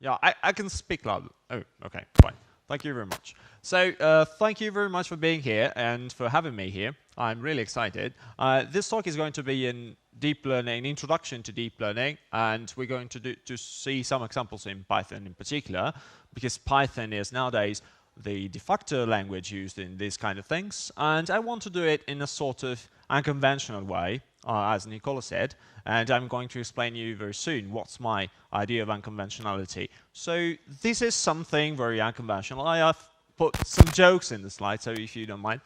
Yeah, I can speak loud. Oh, okay, fine. Thank you very much. So, thank you very much for being here and for having me here. I'm really excited. This talk is going to be in deep learning, introduction to deep learning, and we're going to see some examples in Python in particular, because Python is nowadays the de facto language used in these kind of things, and I want to do it in a sort of unconventional way, as Nicola said, and I'm going to explain you very soon what's my idea of unconventionality. So this is something very unconventional. I have put some jokes in the slide, so if you don't mind.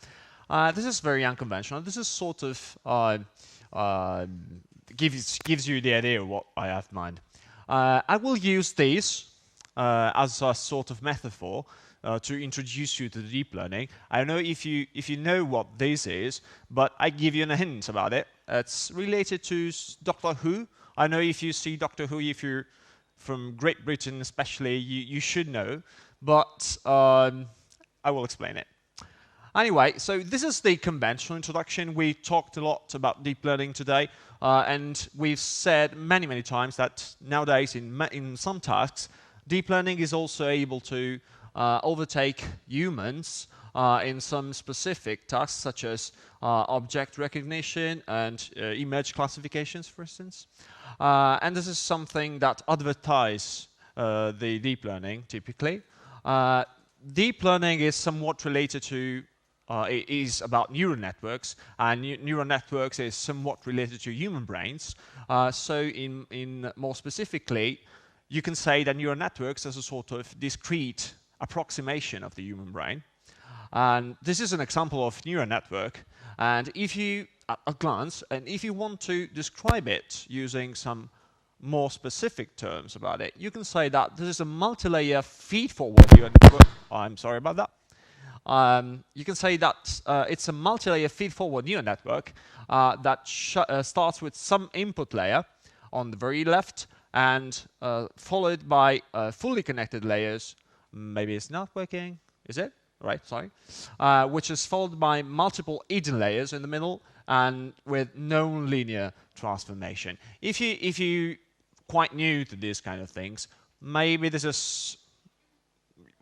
This is very unconventional. This is sort of gives you the idea of what I have in mind. I will use these as a sort of metaphor to introduce you to the deep learning. I don't know if you know what this is, but I give you a hint about it. It's related to Doctor Who. I know if you see Doctor Who, if you're from Great Britain especially, you should know, but I will explain it. Anyway, so this is the conventional introduction. We talked a lot about deep learning today, and we've said many, many times that nowadays in some tasks, deep learning is also able to overtake humans in some specific tasks, such as object recognition and image classifications, for instance. And this is something that advertise the deep learning, typically. Deep learning is somewhat related to it is about neural networks, and neural networks is somewhat related to human brains. So in more specifically, you can say that neural networks is a sort of discrete approximation of the human brain. And this is an example of neural network. And if you, at a glance, and if you want to describe it using some more specific terms about it, you can say that this is a multi-layer feed-forward neural network. Oh, I'm sorry about that. You can say that it's a multi-layer feed-forward neural network that starts with some input layer on the very left and followed by fully connected layers. Maybe it's not working. Is it? Right, sorry. Which is followed by multiple hidden layers in the middle and with non-linear transformation. If you quite new to these kind of things, maybe this is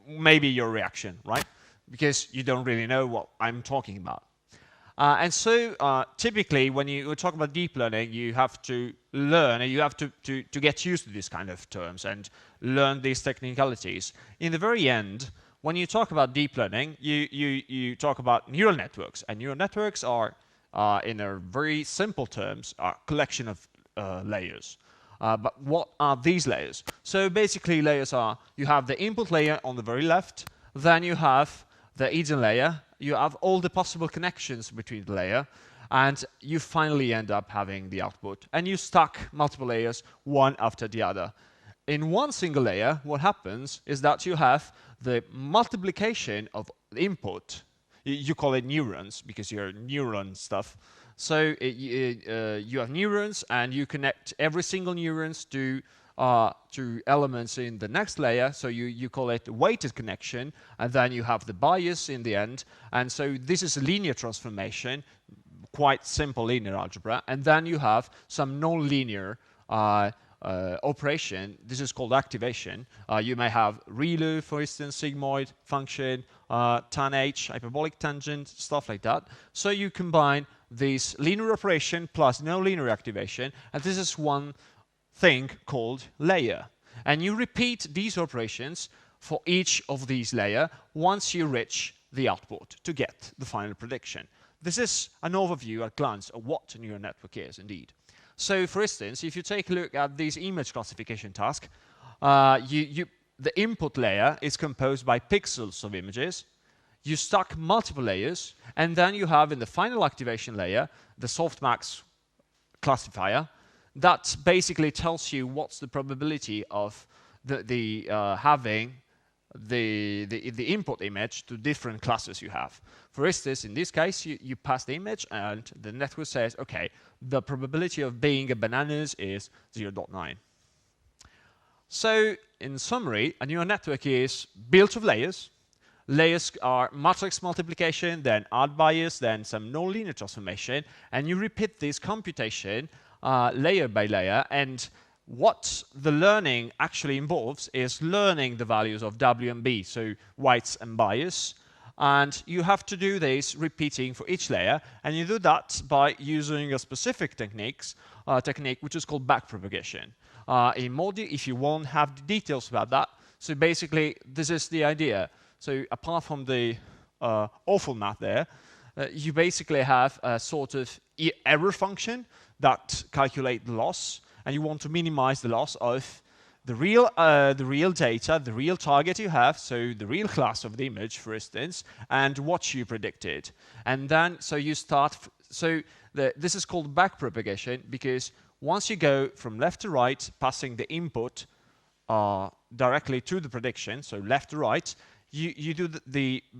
your reaction, right? Because you don't really know what I'm talking about. And so typically when you talk about deep learning, you have to learn, and you have to get used to these kind of terms and learn these technicalities. In the very end, when you talk about deep learning, you talk about neural networks. And neural networks are, in a very simple terms, a collection of layers. But what are these layers? So basically layers are, you have the input layer on the very left, then you have the hidden layer, you have all the possible connections between the layer, and you finally end up having the output. And you stack multiple layers one after the other. In one single layer, what happens is that you have the multiplication of the input. You call it neurons because you're neuron stuff. So you have neurons, and you connect every single neurons to elements in the next layer, so you call it weighted connection, and then you have the bias in the end, and so this is a linear transformation, quite simple linear algebra, and then you have some non-linear operation. This is called activation. You may have ReLU, for instance, sigmoid function, tan H, hyperbolic tangent, stuff like that. So you combine this linear operation plus non-linear activation, and this is one thing called layer. And you repeat these operations for each of these layers once you reach the output to get the final prediction. This is an overview at a glance of what a neural network is indeed. So for instance, if you take a look at this image classification task, the input layer is composed by pixels of images. You stack multiple layers, and then you have in the final activation layer the softmax classifier that basically tells you what's the probability of having the input image to different classes you have. For instance, in this case, you pass the image, and the network says, okay, the probability of being a bananas is 0.9. So, in summary, a neural network is built of layers. Layers are matrix multiplication, then add bias, then some non-linear transformation, and you repeat this computation layer by layer, and what the learning actually involves is learning the values of W and B, so weights and bias. And you have to do this repeating for each layer, and you do that by using a specific technique which is called backpropagation. If you won't have the details about that, so basically this is the idea. So apart from the awful math there, you basically have a sort of error function that calculates the loss, and you want to minimize the loss of the real data, the real target you have, so the real class of the image, for instance, and what you predicted. And then, so you start, this is called backpropagation, because once you go from left to right, passing the input directly to the prediction, so left to right, you do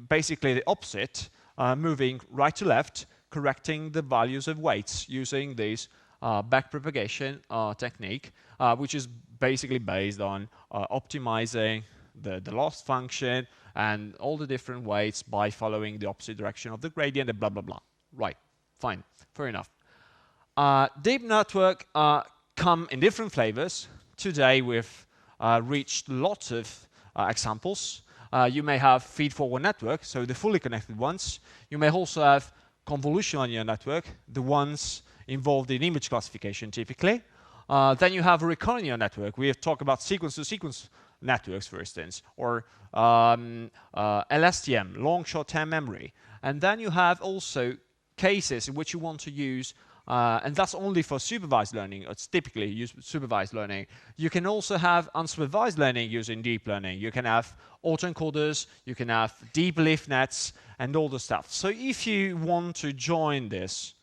basically the opposite, moving right to left, correcting the values of weights using this backpropagation technique, which is basically based on optimizing the loss function and all the different weights by following the opposite direction of the gradient and blah, blah, blah. Right, fine, fair enough. Deep network come in different flavors. Today we've reached lots of examples. You may have feed-forward network, so the fully connected ones. You may also have convolutional neural network, the ones involved in image classification typically. Then you have a recurrent neural network. We have talked about sequence-to-sequence networks, for instance, or LSTM, long short-term memory. And then you have also cases in which you want to use, and that's only for supervised learning. It's typically used supervised learning. You can also have unsupervised learning using deep learning. You can have autoencoders, you can have deep leaf nets, and all the stuff. So if you want to join this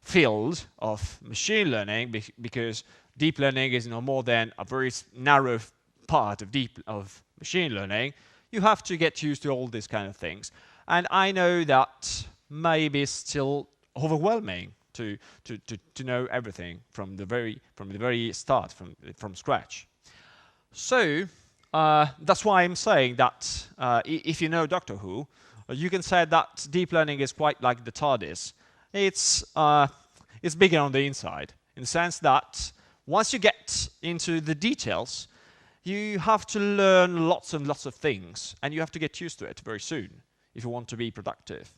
field of machine learning, because deep learning is no more than a very narrow part of machine learning, you have to get used to all these kind of things. And I know that maybe it's still overwhelming to know everything from the very start, from scratch. So that's why I'm saying that if you know Doctor Who, you can say that deep learning is quite like the TARDIS. It's bigger on the inside, in the sense that once you get into the details, you have to learn lots and lots of things, and you have to get used to it very soon if you want to be productive.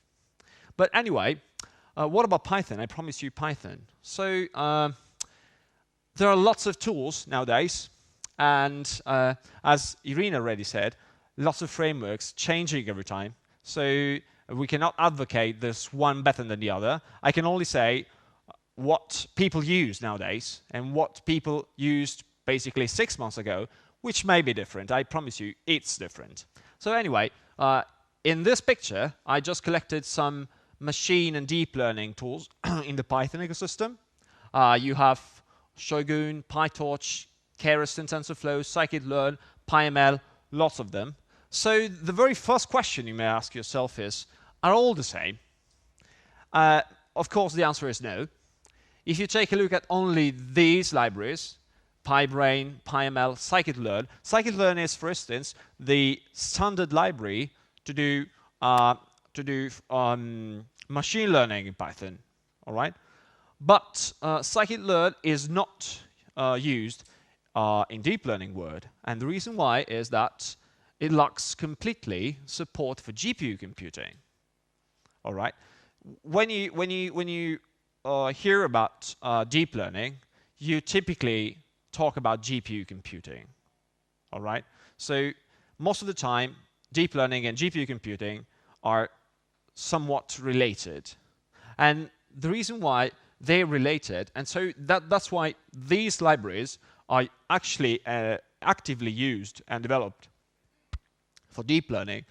But anyway, what about Python? I promised you Python. So there are lots of tools nowadays, and as Irina already said, lots of frameworks changing every time. So we cannot advocate this one better than the other. I can only say what people use nowadays and what people used basically 6 months ago, which may be different. I promise you it's different. So anyway, in this picture, I just collected some machine and deep learning tools in the Python ecosystem. You have Shogun, PyTorch, Keras and TensorFlow, scikit-learn, PyML, lots of them. So the very first question you may ask yourself is, are all the same? Of course, the answer is no. If you take a look at only these libraries, PyBrain, PyML, scikit-learn. Scikit-learn is, for instance, the standard library to do machine learning in Python. All right, but scikit-learn is not used in deep learning world, and the reason why is that it lacks completely support for GPU computing. All right, when you hear about deep learning, you typically talk about GPU computing. All right, so most of the time, deep learning and GPU computing are somewhat related, and the reason why they're related, and so that's why these libraries are actually actively used and developed for deep learning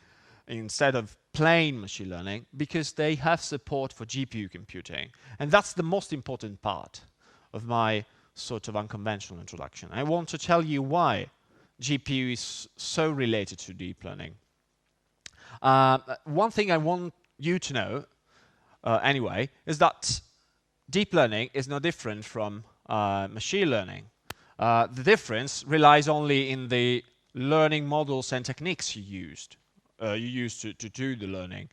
instead of plain machine learning, because they have support for GPU computing. And that's the most important part of my sort of unconventional introduction. I want to tell you why GPU is so related to deep learning. One thing I want you to know, anyway, is that deep learning is no different from machine learning. The difference relies only in the learning models and techniques you used to do the learning.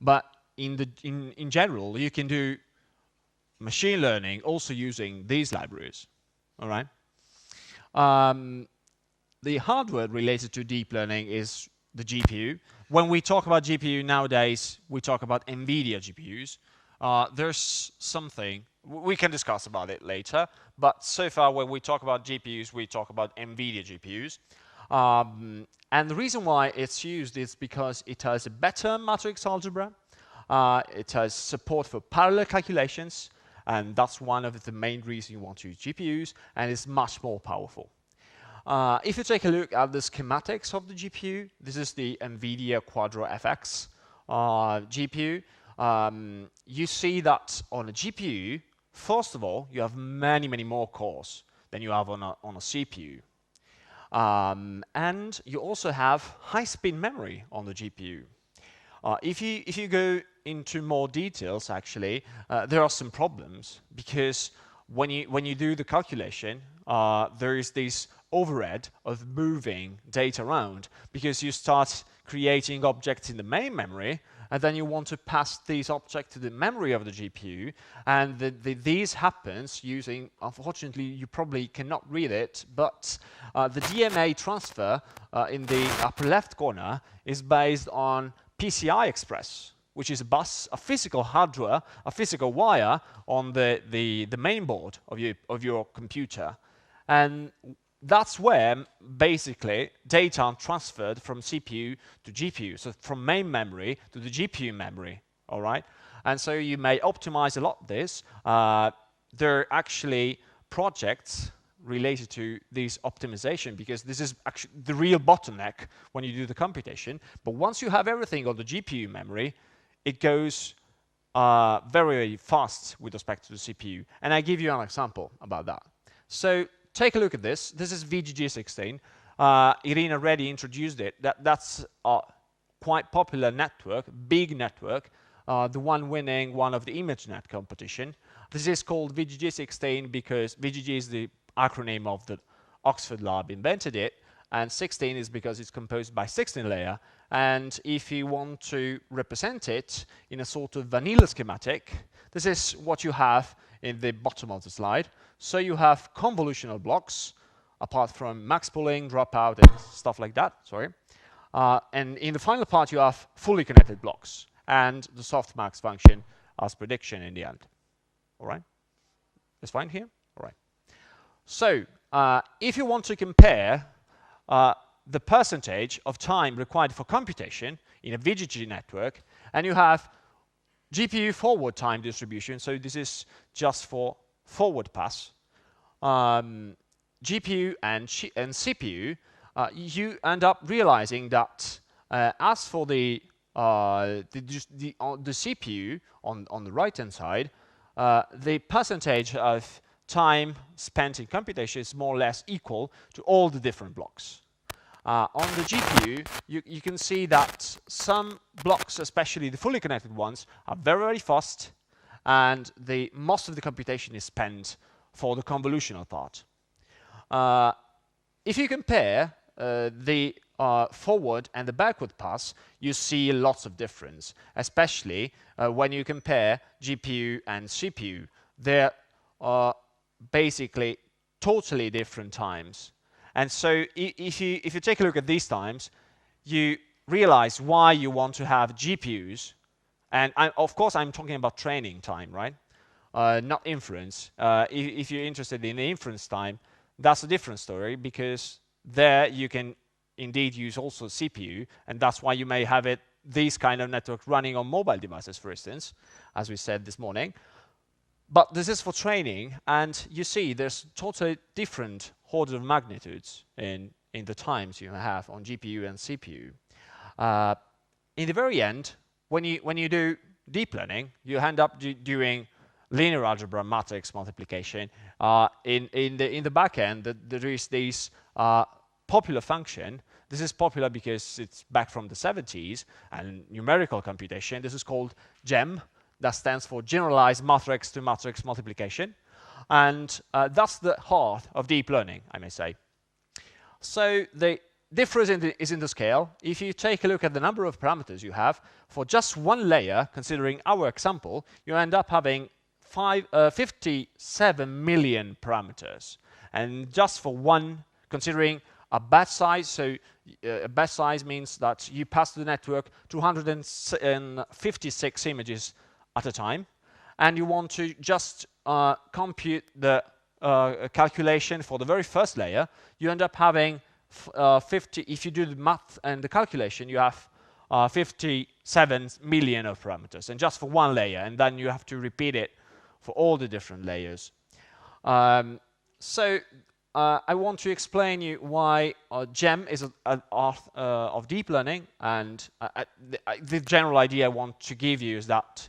But in general, you can do machine learning also using these libraries. All right. The hardware related to deep learning is the GPU. When we talk about GPU nowadays, we talk about NVIDIA GPUs. There's something, we can discuss about it later, but so far when we talk about GPUs, we talk about NVIDIA GPUs. And the reason why it's used is because it has a better matrix algebra, it has support for parallel calculations, and that's one of the main reasons you want to use GPUs, and it's much more powerful. If you take a look at the schematics of the GPU, this is the NVIDIA Quadro FX GPU. You see that on a GPU, first of all, you have many, many more cores than you have on a CPU. And you also have high-speed memory on the GPU. If you go into more details, actually, there are some problems because when you do the calculation, there is this overhead of moving data around because you start creating objects in the main memory, and then you want to pass these objects to the memory of the GPU, and these happens using, unfortunately, you probably cannot read it, but the DMA transfer in the upper left corner is based on PCI Express, which is a bus, a physical hardware, a physical wire on the main board of your computer. And that's where basically data are transferred from CPU to GPU, so from main memory to the GPU memory, all right? And so you may optimize a lot this. There are actually projects related to this optimization because this is actually the real bottleneck when you do the computation. But once you have everything on the GPU memory, it goes very, very fast with respect to the CPU. And I give you an example about that. So take a look at this. This is VGG16. Irina already introduced it. That's a quite popular network, big network, the one winning one of the ImageNet competition. This is called VGG16 because VGG is the acronym of the Oxford lab invented it, and 16 is because it's composed by 16 layer. And if you want to represent it in a sort of vanilla schematic, this is what you have in the bottom of the slide. So you have convolutional blocks, apart from max pooling, dropout, and stuff like that, sorry. And in the final part, you have fully connected blocks and the softmax function as prediction in the end. All right? It's fine here? All right. So if you want to compare the percentage of time required for computation in a VGG network, and you have GPU forward time distribution, so this is just for forward pass, GPU and CPU, you end up realizing that as for the CPU on the right-hand side, the percentage of time spent in computation is more or less equal to all the different blocks. On the GPU, you can see that some blocks, especially the fully connected ones, are very, very fast, and most of the computation is spent for the convolutional part. If you compare the forward and the backward pass, you see lots of difference, especially when you compare GPU and CPU. They're basically totally different times. And so if you take a look at these times, you realize why you want to have GPUs. And of course, I'm talking about training time, right? Not inference. If you're interested in the inference time, that's a different story, because there you can indeed use also CPU, and that's why you may have these kind of networks running on mobile devices, for instance, as we said this morning. But this is for training, and you see there's totally different order of magnitudes in the times you have on GPU and CPU. In the very end, when you do deep learning, you end up doing linear algebra matrix multiplication. In the back end, there is this popular function. This is popular because it's back from the 70s, and numerical computation. This is called GEM. That stands for Generalized Matrix to Matrix Multiplication. And that's the heart of deep learning, I may say. So the difference is in the scale. If you take a look at the number of parameters you have, for just one layer, considering our example, you end up having 57 million parameters. And just for one, considering a batch size, so a batch size means that you pass to the network 256 images at a time, and you want to just compute the calculation for the very first layer, you end up having 50, if you do the math and the calculation, you have 57 million of parameters, and just for one layer, and then you have to repeat it for all the different layers. So I want to explain you why GEM is an art of deep learning, and the general idea I want to give you is that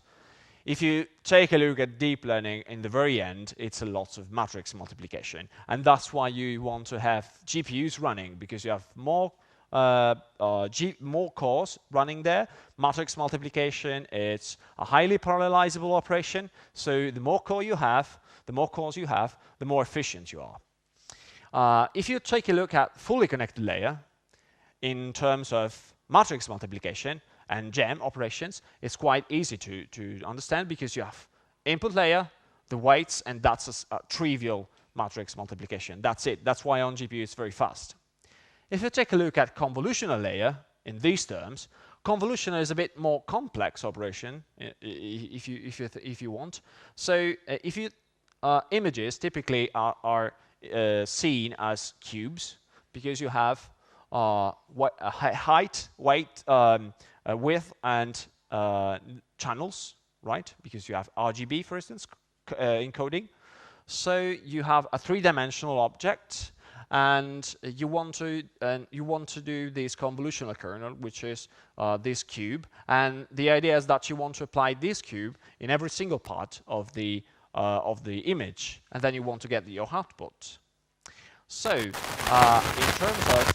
if you take a look at deep learning in the very end, it's a lot of matrix multiplication. And that's why you want to have GPUs running, because you have more cores running there. Matrix multiplication, it's a highly parallelizable operation. So the more cores you have, the more efficient you are. If you take a look at fully connected layer in terms of matrix multiplication and GEM operations, it's quite easy to understand, because you have input layer, the weights, and that's a trivial matrix multiplication. That's it. That's why on GPU it's very fast. If you take a look at convolutional layer in these terms, convolutional is a bit more complex operation if you want. So if you images typically are seen as cubes, because you have height, weight, width, and channels, right? Because you have RGB, for instance, encoding. So you have a three-dimensional object, and you want to do this convolutional kernel, which is this cube. And the idea is that you want to apply this cube in every single part of the image, and then you want to get your output. So in terms of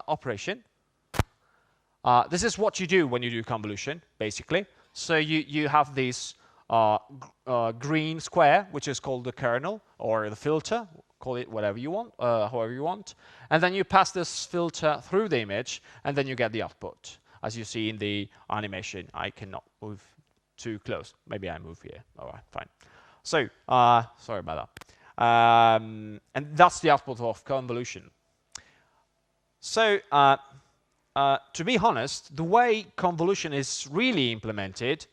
operation, this is what you do when you do convolution, basically. So you have this green square, which is called the kernel or the filter, call it whatever you want, however you want. And then you pass this filter through the image, and then you get the output. As you see in the animation, I cannot move too close. Maybe I move here. All right, fine. So, sorry about that. And that's the output of convolution. So, to be honest, the way convolution is really implemented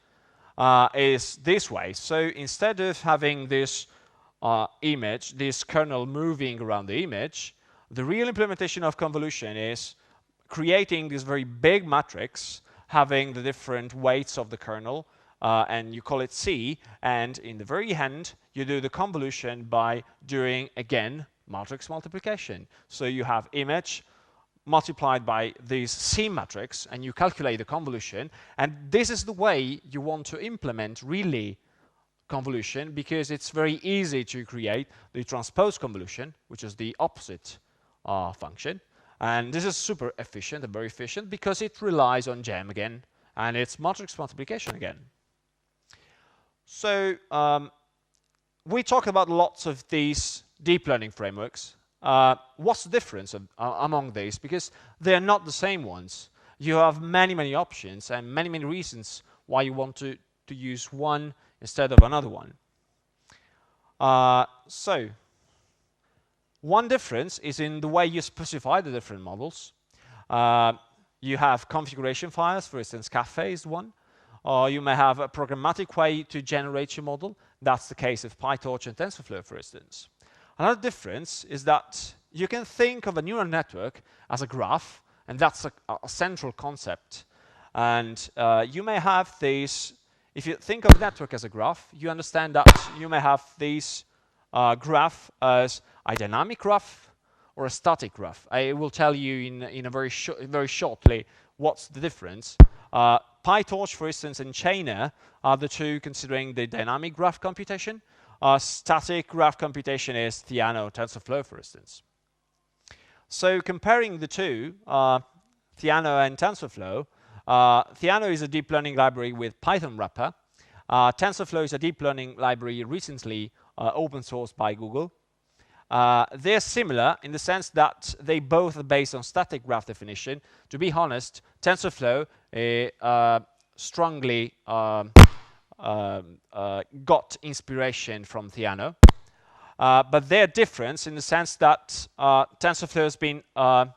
is this way. So instead of having this image, this kernel moving around the image, the real implementation of convolution is creating this very big matrix, having the different weights of the kernel, and you call it C, and in the very end, you do the convolution by doing, again, matrix multiplication. So you have image multiplied by this C matrix, and you calculate the convolution, and this is the way you want to implement really convolution, because it's very easy to create the transpose convolution, which is the opposite function, and this is super efficient and very efficient because it relies on GEM again, and it's matrix multiplication again. So we talk about lots of these deep learning frameworks. What's the difference among these? Because they're not the same ones. You have many, many options and many, many reasons why you want to use one instead of another one. So one difference is in the way you specify the different models. You have configuration files, for instance, Caffe is one. Or you may have a programmatic way to generate your model. That's the case of PyTorch and TensorFlow, for instance. Another difference is that you can think of a neural network as a graph, and that's a central concept. And you may have these, if you think of a network as a graph, you understand that you may have these graph as a dynamic graph or a static graph. I will tell you in a very shortly what's the difference. PyTorch, for instance, and Chainer are the two considering the dynamic graph computation. Static graph computation is Theano, TensorFlow, for instance. So comparing the two, Theano and TensorFlow, Theano is a deep learning library with Python wrapper. TensorFlow is a deep learning library recently open sourced by Google. They're similar in the sense that they both are based on static graph definition. To be honest, TensorFlow strongly got inspiration from Theano. but they're different in the sense that TensorFlow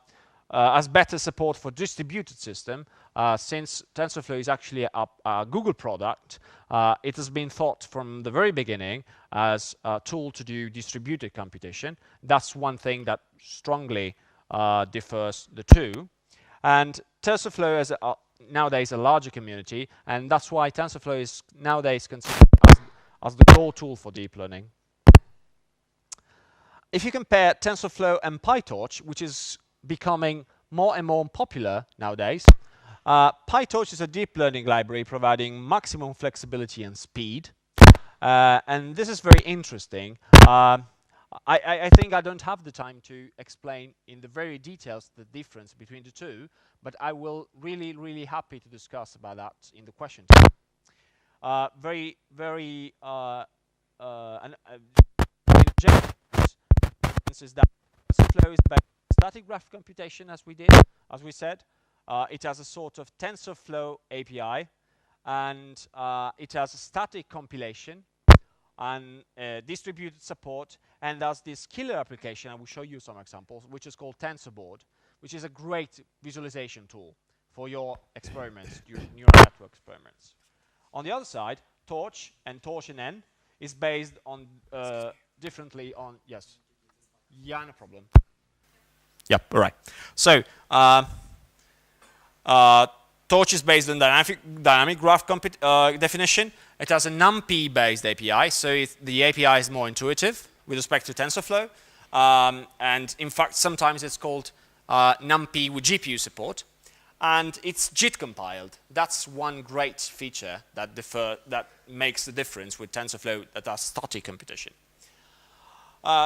has better support for distributed system. Since TensorFlow is actually a Google product, it has been thought from the very beginning as a tool to do distributed computation. That's one thing that strongly differs the two. And TensorFlow is nowadays a larger community, and that's why TensorFlow is nowadays considered as the core tool for deep learning. If you compare TensorFlow and PyTorch, which is becoming more and more popular nowadays, PyTorch is a deep learning library providing maximum flexibility and speed. And this is very interesting. I think I don't have the time to explain in the very details the difference between the two, but I will really happy to discuss about that in the question time. Very general is that TensorFlow is based on static graph computation, as we said. It has a sort of TensorFlow API, and it has a static compilation and distributed support, and there's this killer application. I will show you some examples, which is called TensorBoard, which is a great visualization tool for your experiments, your neural network experiments. On the other side, Torch and Torch-NN is based on differently on, yes. Yeah, no problem. Yep, all right. So, Torch is based on dynamic graph definition. It has a NumPy-based API, so the API is more intuitive with respect to TensorFlow. And in fact, sometimes it's called NumPy with GPU support. And it's JIT compiled. That's one great feature that makes the difference with TensorFlow that has static computation.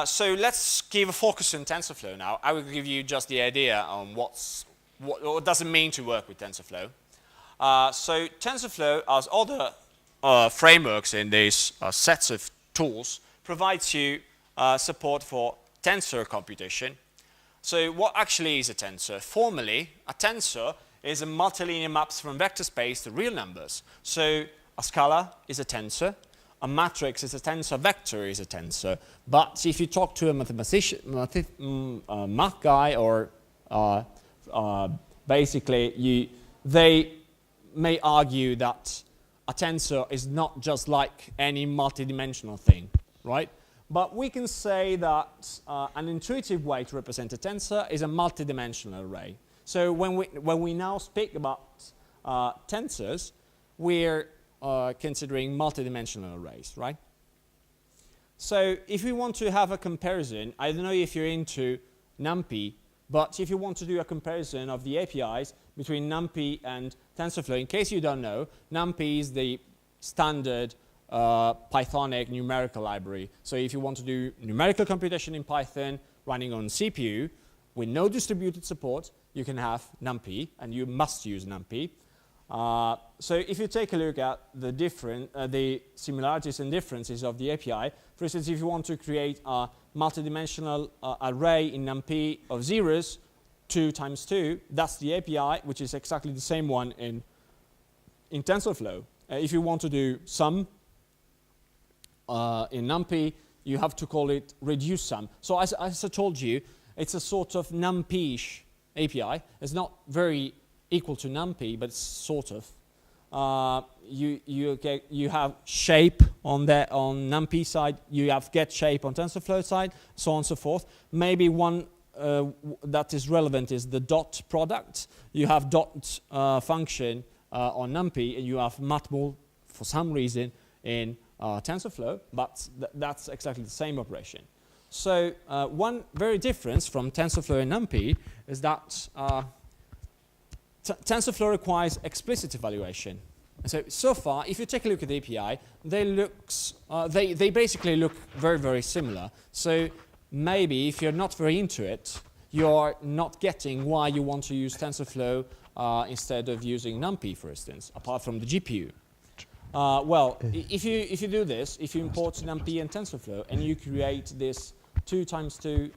So let's give a focus on TensorFlow now. I will give you just the idea on what does it mean to work with TensorFlow. So TensorFlow, as other frameworks in these sets of tools, provides you support for tensor computation. So what actually is a tensor? Formally, a tensor is a multilinear maps from vector space to real numbers. So a scalar is a tensor. A matrix is a tensor, vector is a tensor. But if you talk to a mathematician, math guy, or basically they may argue that a tensor is not just like any multidimensional thing, right? But we can say that an intuitive way to represent a tensor is a multidimensional array. So when we now speak about tensors, we're considering multidimensional arrays, right? So if we want to have a comparison, I don't know if you're into NumPy, but if you want to do a comparison of the APIs between NumPy and TensorFlow, in case you don't know, NumPy is the standard Pythonic numerical library. So if you want to do numerical computation in Python running on CPU with no distributed support, you can have NumPy, and you must use NumPy. So if you take a look at the similarities and differences of the API, for instance, if you want to create a multidimensional array in NumPy of zeros, 2 times 2, that's the API, which is exactly the same one in TensorFlow. If you want to do sum in NumPy, you have to call it reduce sum. So as I told you, it's a sort of NumPy-ish API. It's not very equal to NumPy, but it's sort of. You have shape on NumPy side, you have get shape on TensorFlow side, so on and so forth. Maybe one that is relevant is the dot product. You have dot function on NumPy, and you have matmul for some reason in TensorFlow, but that's exactly the same operation. So one very difference from TensorFlow and NumPy is that TensorFlow requires explicit evaluation. And so far, if you take a look at the API, they basically look very similar. So maybe if you're not very into it, you're not getting why you want to use TensorFlow instead of using NumPy, for instance, apart from the GPU. Well, if you do this, if you import NumPy and TensorFlow, and you create this 2 times 2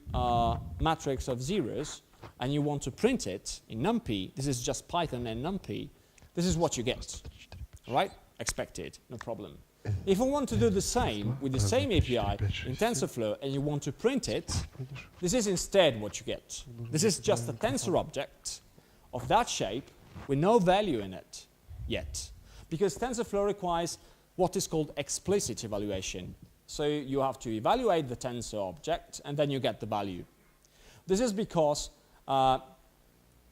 matrix of zeros, and you want to print it in NumPy, this is just Python and NumPy, this is what you get, right? Expected, no problem. If I want to do the same with the same API in TensorFlow and you want to print it, this is instead what you get. This is just a tensor object of that shape with no value in it yet. Because TensorFlow requires what is called explicit evaluation. So you have to evaluate the tensor object and then you get the value. This is because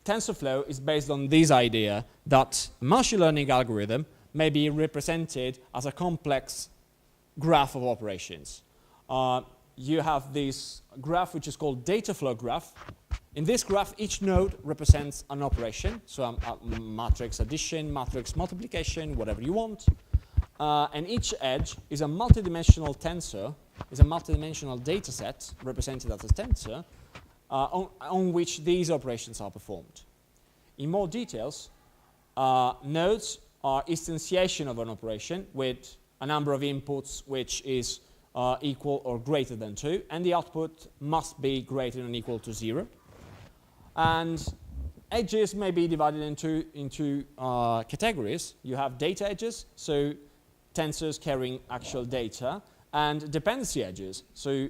TensorFlow is based on this idea that a machine learning algorithm may be represented as a complex graph of operations. You have this graph which is called data flow graph. In this graph, each node represents an operation, so a matrix addition, matrix multiplication, whatever you want. And each edge is a multidimensional tensor, is a multidimensional data set represented as a tensor, on which these operations are performed. In more details, nodes are instantiation of an operation with a number of inputs which is equal or greater than 2, and the output must be greater than or equal to 0. And edges may be divided into categories. You have data edges, so tensors carrying actual data, and dependency edges, so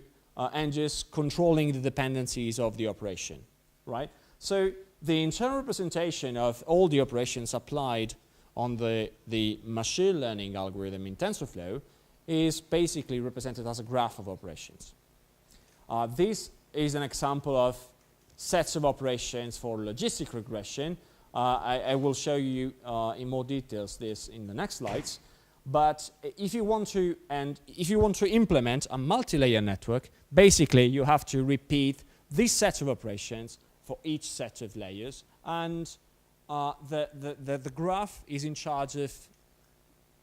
edges controlling the dependencies of the operation, right? So the internal representation of all the operations applied on the machine learning algorithm in TensorFlow is basically represented as a graph of operations. This is an example of sets of operations for logistic regression. I will show you in more details this in the next slides. But if you want to implement a multi-layer network, basically you have to repeat this set of operations for each set of layers, and the graph is in charge of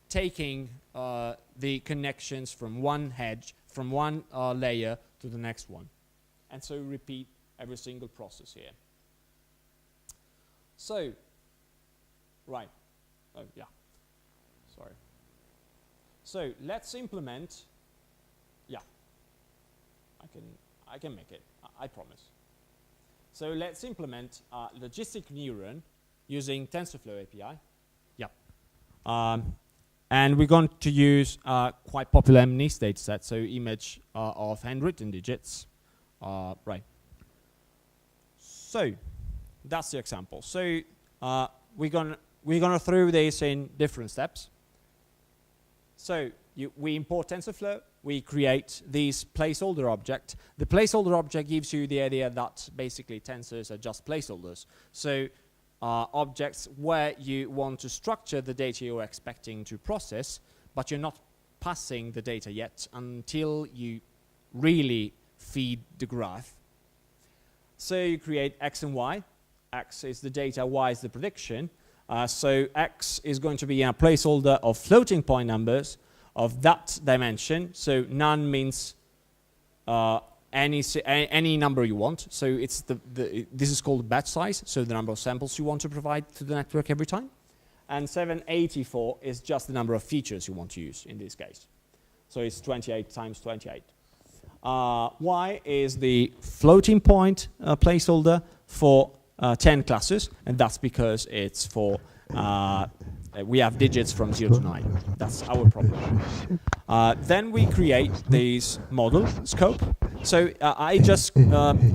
taking the connections from one edge, from one layer to the next one, and so repeat every single process here. So, right, oh yeah, sorry. So let's implement, yeah, I can make it, I promise. So let's implement Logistic Neuron using TensorFlow API. Yeah. And we're going to use quite popular MNIST dataset, so image of handwritten digits. Right. So that's the example. So we're gonna throw this in different steps. So we import TensorFlow, we create this placeholder object. The placeholder object gives you the idea that basically tensors are just placeholders. So objects where you want to structure the data you're expecting to process, but you're not passing the data yet until you really feed the graph. So you create X and Y. X is the data, Y is the prediction. So X is going to be a placeholder of floating point numbers of that dimension. So none means any number you want. So it's this is called batch size, so the number of samples you want to provide to the network every time. And 784 is just the number of features you want to use in this case. So it's 28 times 28. Y is the floating point placeholder for 10 classes, and that's because it's for we have digits from 0 to 9. That's our problem. Then we create this model scope. So I just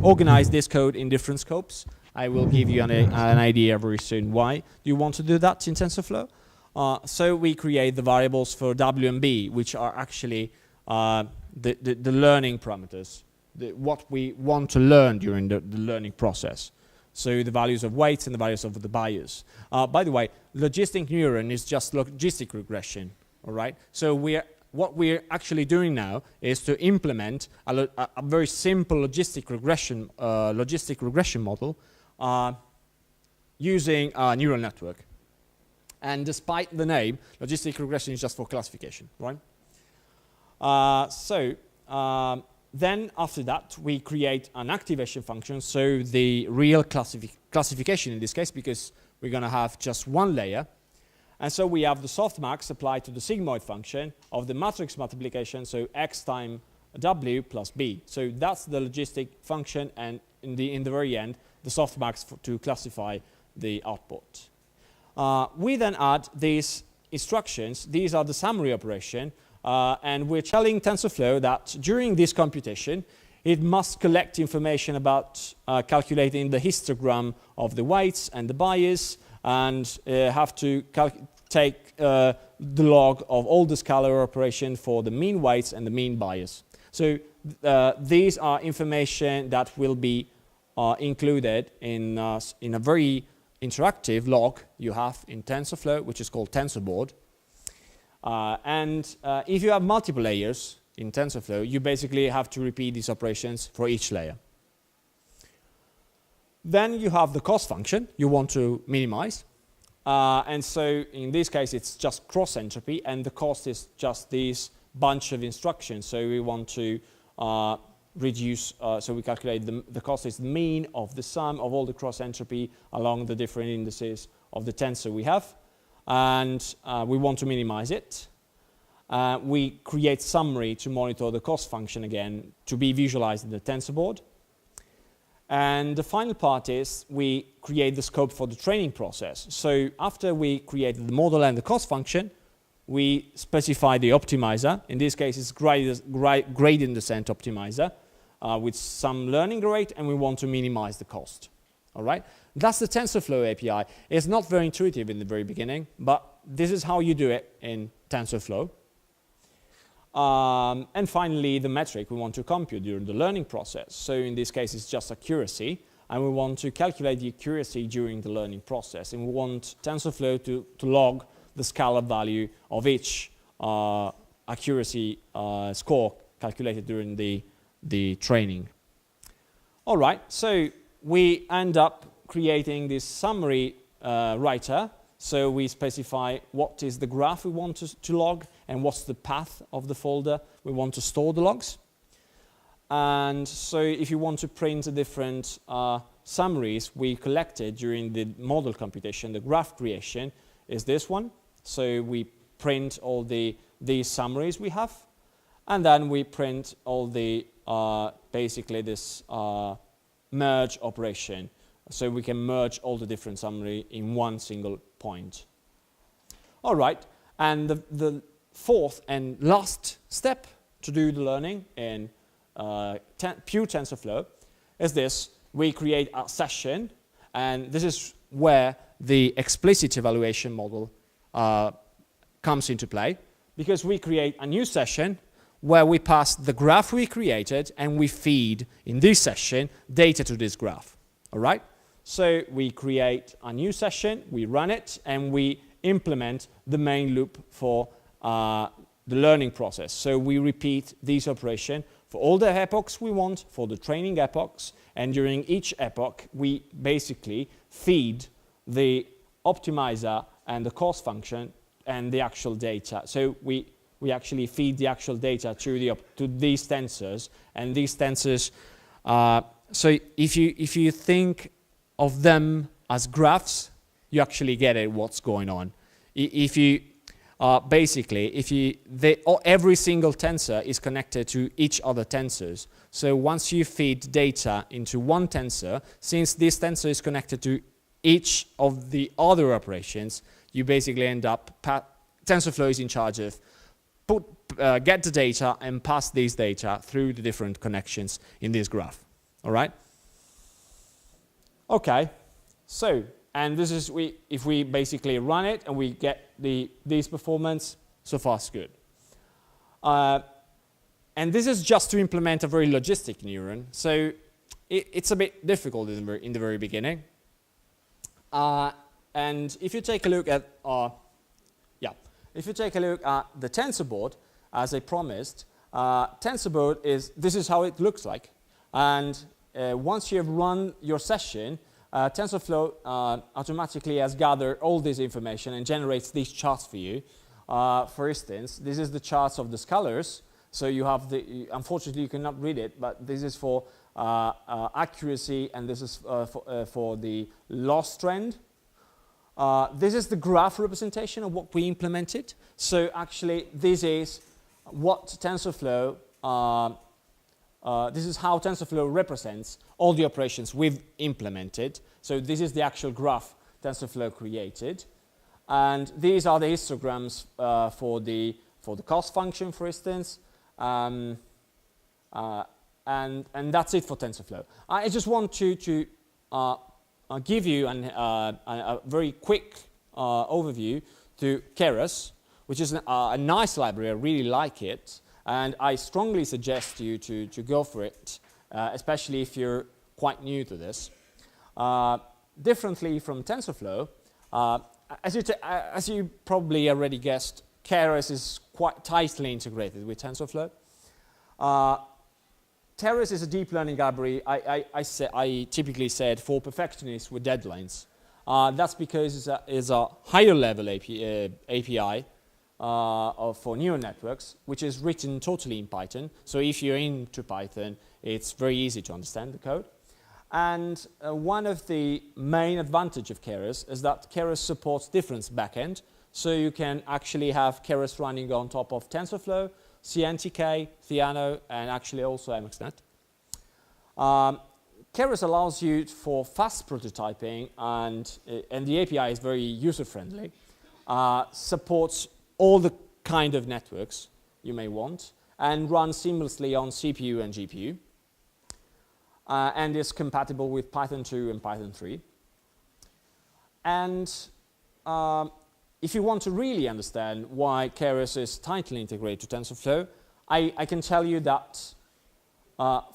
organize this code in different scopes. I will give you an idea very soon why do you want to do that in TensorFlow. So we create the variables for W and B, which are actually the learning parameters, what we want to learn during the learning process. So the values of weights and the values of the bias. By the way, Logistic Neuron is just logistic regression, all right? So what we're actually doing now is to implement a very simple logistic regression model using a neural network. And despite the name, logistic regression is just for classification, right? Then after that, we create an activation function, so the real classification in this case, because we're going to have just one layer. And so we have the softmax applied to the sigmoid function of the matrix multiplication, so x times w plus b. So that's the logistic function, and in the very end, the softmax to classify the output. We then add this instructions, these are the summary operation, and we're telling TensorFlow that during this computation, it must collect information about calculating the histogram of the weights and the bias, and have to take the log of all the scalar operation for the mean weights and the mean bias. So these are information that will be included in a very interactive log you have in TensorFlow, which is called TensorBoard. And if you have multiple layers in TensorFlow, you basically have to repeat these operations for each layer. Then you have the cost function you want to minimize. And so in this case, it's just cross entropy, and the cost is just this bunch of instructions. So we want to reduce, so we calculate the cost is the mean of the sum of all the cross entropy along the different indices of the tensor we have. And we want to minimize it. We create summary to monitor the cost function again to be visualized in the TensorBoard. And the final part is we create the scope for the training process. So after we created the model and the cost function, we specify the optimizer. In this case, it's gradient descent optimizer with some learning rate, and we want to minimize the cost. All right? That's the TensorFlow API. It's not very intuitive in the very beginning, but this is how you do it in TensorFlow. And finally, the metric we want to compute during the learning process. So in this case, it's just accuracy, and we want to calculate the accuracy during the learning process. And we want TensorFlow to log the scalar value of each accuracy score calculated during the training. All right, so we end up creating this summary writer. So we specify what is the graph we want to log and what's the path of the folder we want to store the logs. And so if you want to print the different summaries we collected during the model computation, the graph creation is this one. So we print all these summaries we have, and then we print all the basically this merge operation. So we can merge all the different summary in one single point. All right, and the fourth and last step to do the learning in pure TensorFlow is this. We create a session, and this is where the explicit evaluation model comes into play, because we create a new session where we pass the graph we created, and we feed, in this session, data to this graph. All right? So we create a new session, we run it, and we implement the main loop for the learning process. So we repeat this operation for all the epochs we want, for the training epochs, and during each epoch, we basically feed the optimizer and the cost function and the actual data. So we actually feed the actual data to these tensors, and these tensors. So if you think of them as graphs, you actually get it what's going on. If you basically, every single tensor is connected to each other tensors. So once you feed data into one tensor, since this tensor is connected to each of the other operations, you basically end up, TensorFlow is in charge of get the data and pass these data through the different connections in this graph. All right? Okay, so, and this is, if we basically run it and we get this performance, so far so good. And this is just to implement a very logistic neuron, so it's a bit difficult in the very beginning. And if you take a look at, if you take a look at the TensorBoard, as I promised, TensorBoard this is how it looks like. And once you have run your session, TensorFlow automatically has gathered all this information and generates these charts for you. For instance, this is the charts of the scalars. So you have unfortunately you cannot read it, but this is for accuracy, and this is for the loss trend. This is the graph representation of what we implemented. So actually, this is what TensorFlow, this is how TensorFlow represents all the operations we've implemented. So this is the actual graph TensorFlow created. And these are the histograms for the cost function, for instance. And that's it for TensorFlow. I just want to give you a very quick overview to Keras, which is a nice library. I really like it. And I strongly suggest you to go for it, especially if you're quite new to this. Differently from TensorFlow, as you probably already guessed, Keras is quite tightly integrated with TensorFlow. Keras is a deep learning library, I typically said, for perfectionists with deadlines. That's because it's a higher level API for neural networks, which is written totally in Python. So if you're into Python, it's very easy to understand the code. And one of the main advantages of Keras is that Keras supports different backend. So you can actually have Keras running on top of TensorFlow, CNTK, Theano, and actually also MXNet. Keras allows you for fast prototyping, and the API is very user-friendly. Supports all the kind of networks you may want, and runs seamlessly on CPU and GPU. And is compatible with Python 2 and Python 3. And if you want to really understand why Keras is tightly integrated to TensorFlow, I can tell you that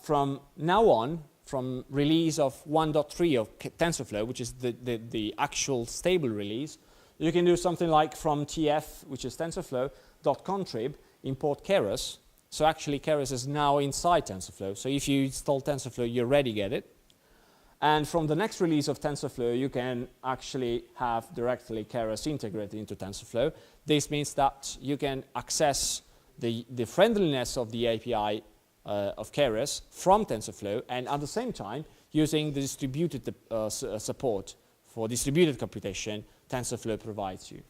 from now on, from release of 1.3 of TensorFlow, which is the actual stable release, you can do something like from tf, which is TensorFlow.contrib, import Keras. So actually, Keras is now inside TensorFlow. So if you install TensorFlow, you already get it. And from the next release of TensorFlow, you can actually have directly Keras integrated into TensorFlow. This means that you can access the friendliness of the API of Keras from TensorFlow, and at the same time, using the distributed support for distributed computation TensorFlow provides you.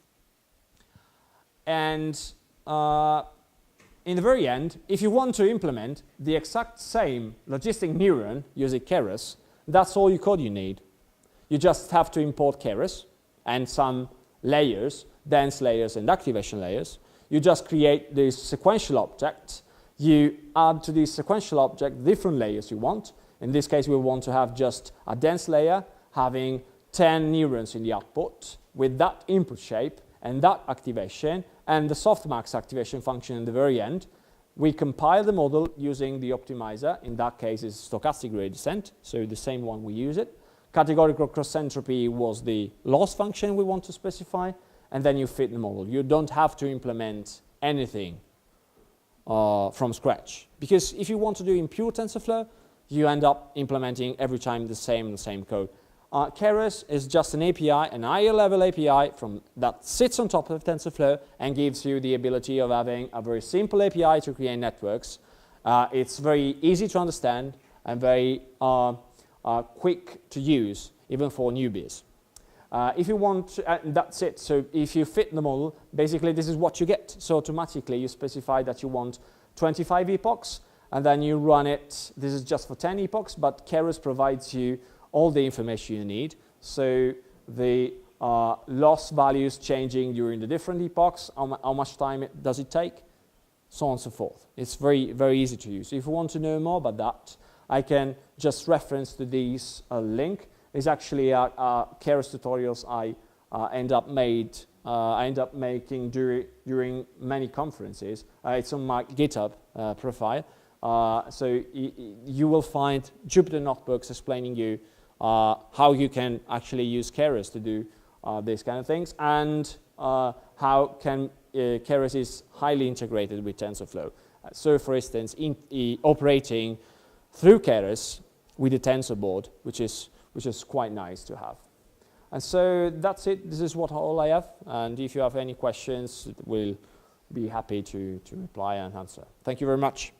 And in the very end, if you want to implement the exact same logistic neuron using Keras, that's all your code you need. You just have to import Keras and some layers, dense layers and activation layers. You just create this sequential object. You add to this sequential object different layers you want. In this case, we want to have just a dense layer having 10 neurons in the output with that input shape and that activation, and the softmax activation function in the very end. We compile the model using the optimizer. In that case, it's stochastic gradient descent, so the same one we use it. Categorical cross-entropy was the loss function we want to specify, and then you fit the model. You don't have to implement anything from scratch, because if you want to do in pure TensorFlow, you end up implementing every time the same code. Keras is just an API, an higher level API that sits on top of TensorFlow and gives you the ability of having a very simple API to create networks. It's very easy to understand and very quick to use, even for newbies. If you want to, that's it. So if you fit the model, basically this is what you get. So automatically you specify that you want 25 epochs, and then you run it. This is just for 10 epochs, but Keras provides you all the information you need. So the loss values changing during the different epochs, how much time does it take, so on and so forth. It's very, very easy to use. If you want to know more about that, I can just reference to this link. It's actually Keras tutorials I end up making during many conferences. It's on my GitHub profile. So you will find Jupyter notebooks explaining you how you can actually use Keras to do these kind of things, and how Keras is highly integrated with TensorFlow. So for instance, operating through Keras with the Tensor board, which is quite nice to have. And so that's it. This is all I have. And if you have any questions, we'll be happy to reply and answer. Thank you very much.